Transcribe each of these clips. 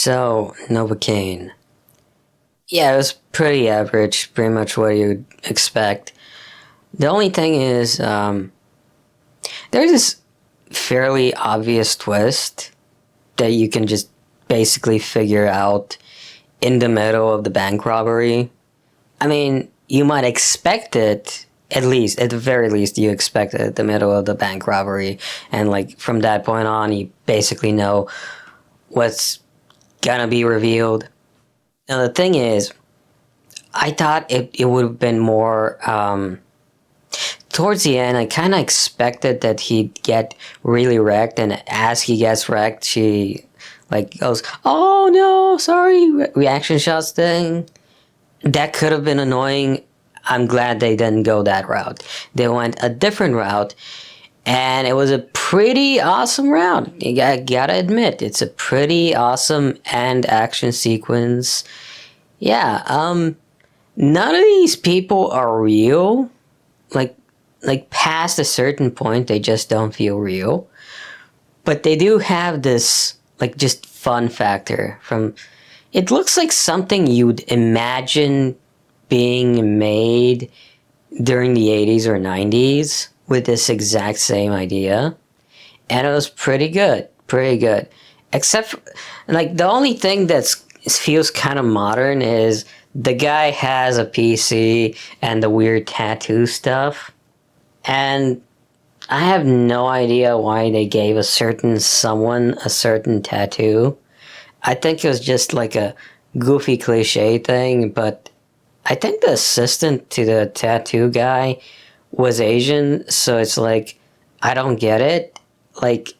So, Novocaine. Yeah, it was pretty average, pretty much what you'd expect. The only thing is, there's this fairly obvious twist that you can just basically figure out in the middle of the bank robbery. I mean, you might expect it, at the very least, you expect it at the middle of the bank robbery, and like from that point on, you basically know what's gonna be revealed. Now, the thing is, I thought it would have been more, towards the end, I kind of expected that he'd get really wrecked, and as he gets wrecked, she, like, goes, oh no, sorry, reaction shots thing. That could have been annoying. I'm glad they didn't go that route. They went a different route, and it was a pretty awesome route. You gotta admit, it's a pretty awesome end action sequence. Yeah, none of these people are real. Like, past a certain point, they just don't feel real. But they do have this, like, just fun factor from... It looks like something you'd imagine being made during the 80s or 90s with this exact same idea. And it was pretty good. Pretty good. Except for, like, the only thing that feels kind of modern is the guy has a PC and the weird tattoo stuff. And I have no idea why they gave a certain someone a certain tattoo. I think it was just like a goofy cliche thing, but I think the assistant to the tattoo guy was Asian, so it's like, I don't get it. Like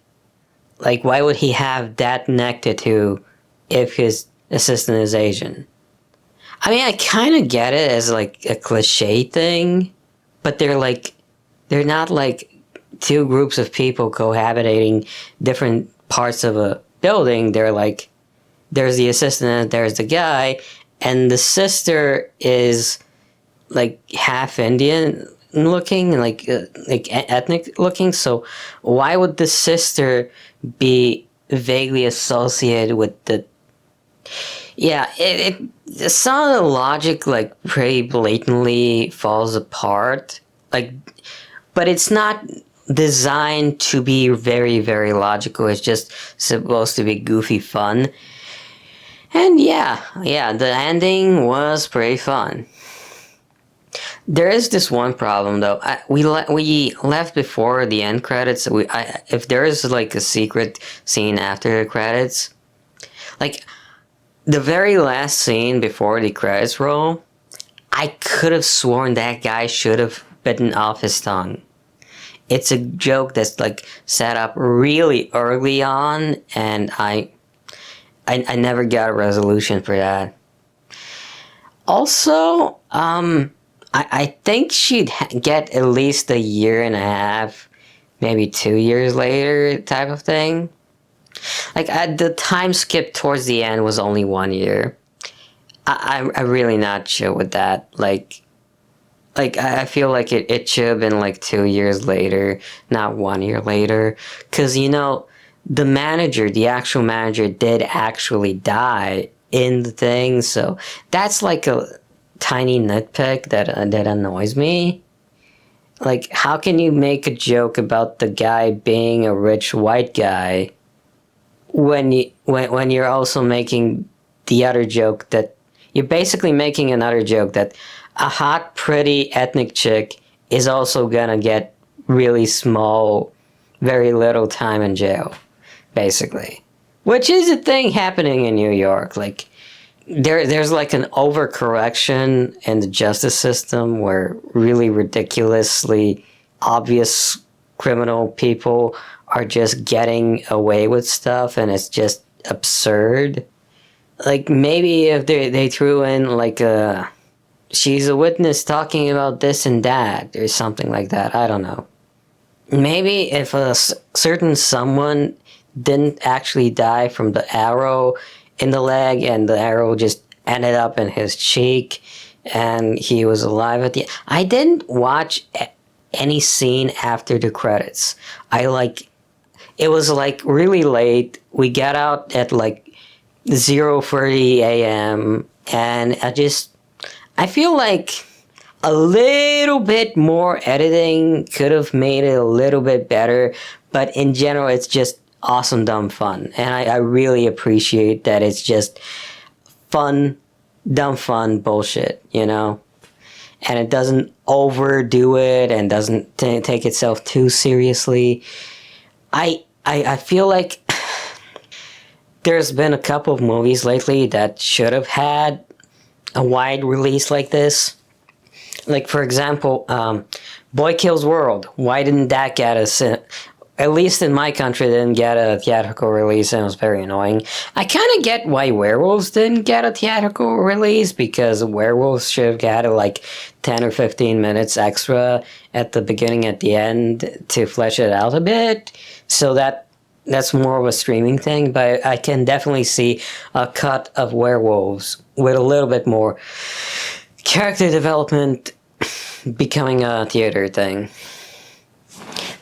why would he have that neck tattoo if his assistant is Asian? I mean, I kind of get it as like a cliche thing, but they're not like two groups of people cohabitating different parts of a building. They're like, there's the assistant, there's the guy, and the sister is like half Indian looking, like ethnic looking. So why would the sister be vaguely associated with the... Yeah, some of the logic like pretty blatantly falls apart. Like, but it's not designed to be very, very logical. It's just supposed to be goofy fun. And yeah, the ending was pretty fun. There is this one problem though. We left before the end credits. If there is like a secret scene after the credits, like the very last scene before the credits roll, I could have sworn that guy should have bitten off his tongue. It's a joke that's like set up really early on, and I never got a resolution for that. Also, I think she'd get at least a year and a half, maybe 2 years later type of thing. Like, the time skip towards the end was only 1 year. I'm really not sure with that. Like I feel like it should have been like 2 years later, not 1 year later. Because, you know, the actual manager did actually die in the thing. So that's like a tiny nitpick that annoys me. Like, how can you make a joke about the guy being a rich white guy when you're also making the other joke that... You're basically making another joke that a hot, pretty ethnic chick is also gonna get really small, very little time in jail, basically. Which is a thing happening in New York. Like, there's like an overcorrection in the justice system where really ridiculously obvious criminal people are just getting away with stuff, and it's just absurd. Like, maybe if they threw in like a... she's a witness talking about this and that, or something like that, I don't know. Maybe if a certain someone didn't actually die from the arrow in the leg, and the arrow just ended up in his cheek, and he was alive at the end. I didn't watch any scene after the credits. It was like really late. We got out at like 0:30 a.m. and I feel like a little bit more editing could have made it a little bit better, but in general, it's just awesome, dumb fun. And I really appreciate that it's just fun, dumb fun bullshit, you know? And it doesn't overdo it and doesn't take itself too seriously. I feel like there's been a couple of movies lately that should have had a wide release like this. Like, for example, Boy Kills World. Why didn't that get us, at least in my country, didn't get a theatrical release, and it was very annoying. I kind of get why Werewolves didn't get a theatrical release, because Werewolves should have had like 10 or 15 minutes extra at the beginning, at the end, to flesh it out a bit. So that's more of a streaming thing, but I can definitely see a cut of Werewolves with a little bit more character development becoming a theater thing.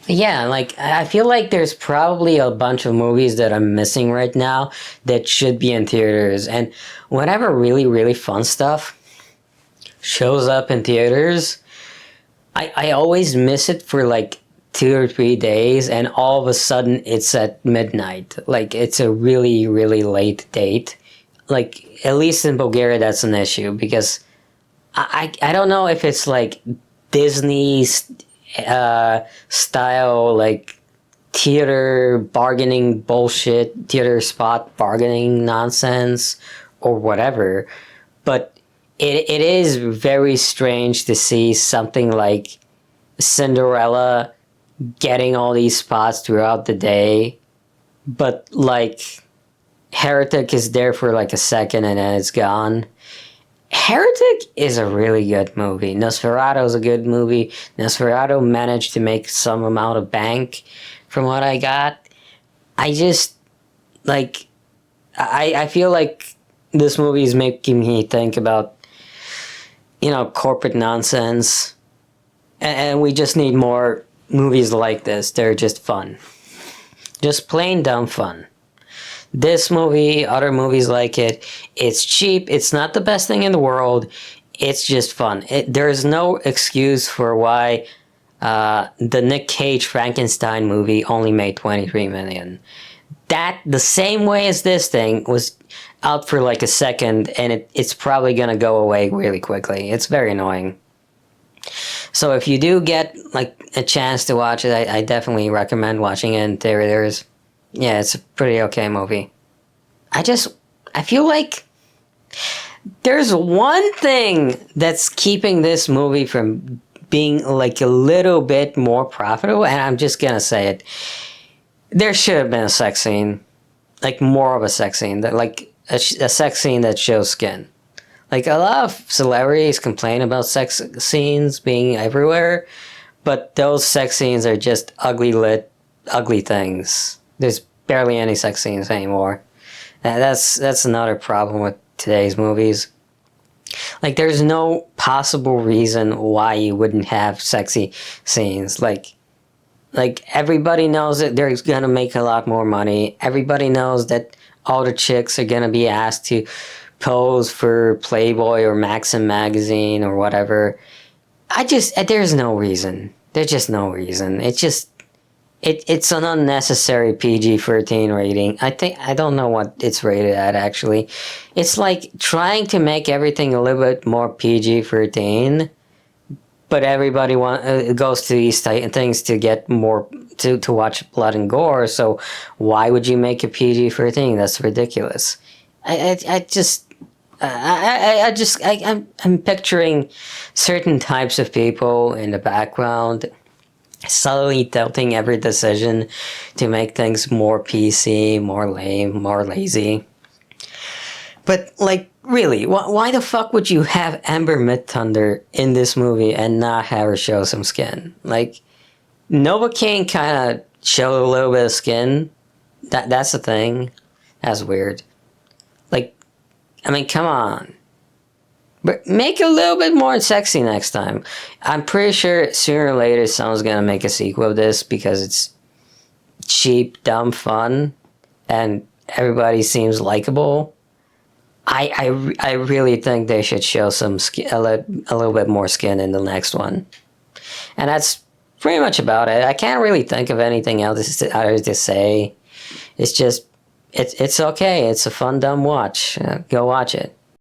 But yeah, like, I feel like there's probably a bunch of movies that I'm missing right now that should be in theaters, and whenever really, really fun stuff shows up in theaters, I always miss it for like 2 or 3 days, and all of a sudden it's at midnight. Like, it's a really, really late date. Like, at least in Bulgaria, that's an issue, because I don't know if it's like Disney style, like theater bargaining bullshit, theater spot bargaining nonsense, or whatever, but it is very strange to see something like Cinderella getting all these spots throughout the day, but like Heretic is there for like a second and then it's gone. Heretic is a really good movie. Nosferatu is a good movie. Nosferatu managed to make some amount of bank from what I got. I just, like, I feel like this movie is making me think about, you know, corporate nonsense. And we just need more movies like this. They're just fun. Just plain dumb fun. This movie, other movies like it, it's cheap, it's not the best thing in the world, it's just fun. There's no excuse for why the Nick Cage Frankenstein movie only made 23 million. That, the same way as this thing, was out for like a second, and it's probably gonna go away really quickly. It's very annoying. So if you do get like a chance to watch it, I definitely recommend watching it in theaters. Yeah, it's a pretty okay movie. I feel like there's one thing that's keeping this movie from being like a little bit more profitable, and I'm just gonna say it. There should have been a sex scene. Like, more of a sex scene. That, like, a sex scene that shows skin. Like, a lot of celebrities complain about sex scenes being everywhere, but those sex scenes are just ugly things. There's barely any sex scenes anymore. That's another problem with today's movies. Like, there's no possible reason why you wouldn't have sexy scenes. Like everybody knows that they're gonna make a lot more money. Everybody knows that all the chicks are gonna be asked to pose for Playboy or Maxim magazine or whatever. There's no reason. There's just no reason. It's an unnecessary PG-13 rating. I don't know what it's rated at, actually. It's like trying to make everything a little bit more PG-13, but everybody goes to these things to get more, to watch blood and gore, so why would you make a PG-13? That's ridiculous. I'm picturing certain types of people in the background subtly tilting every decision to make things more PC, more lame, more lazy. But, like, really, why the fuck would you have Amber Midthunder in this movie and not have her show some skin? Like, Novocaine kind of showed a little bit of skin. That's the thing. That's weird. Like, I mean, come on. But make it a little bit more sexy next time. I'm pretty sure sooner or later someone's gonna make a sequel of this because it's cheap, dumb fun. And everybody seems likable. I really think they should show some skin, a little bit more skin in the next one. And that's pretty much about it. I can't really think of anything else to say. It's just, it's okay. It's a fun, dumb watch. Go watch it.